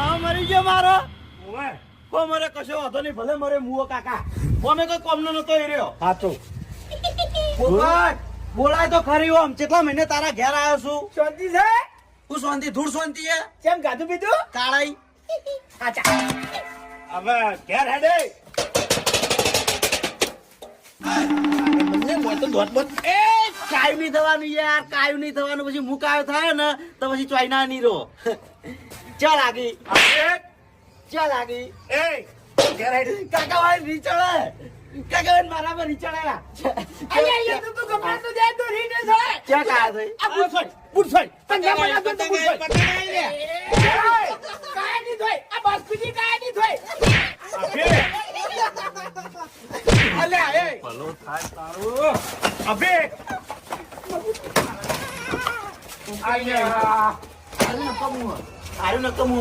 હા મરી ગયો મારો ઓવે કો મરે કશો વાંધો નહીં ભલે મરે મુઓ કાકા કોમે કોઈ કોમનો નતો એ રહ્યો હા તો પોપટ બોલાય તો ખરી ઓમ કેટલા મહિને તારા ઘેર આવ્યો છું શાંતિ છે હું શાંતિ ધૂળ શાંતિ હે કેમ ગાધું પીધું કાળાઈ આચા હવે ઘેર હેડે મને મોટો દોત બોત એ કાયું નહીં થવાનું યાર કાયું નહીં થવાનું પછી હું કાયો થાય ને તો પછી ચોઈના નહીં રહો ચાલ આગી ચાલ આગી એ ઘેર હેડે કાકા ભાઈ રીચડે કાકા ભાઈ મારા પર રીચડે અલ્યા તું ગમે તો દે તો રીને છે ક્યાં કાયા થઈ આ બુટ છોડ પંજા મને તો બુટ છોડ કાય ની ધોય આ બાસ્કુજી કાય ની ધોય અલ્યા એ ભલો થાય તારું અબે આયા આયું ન કમું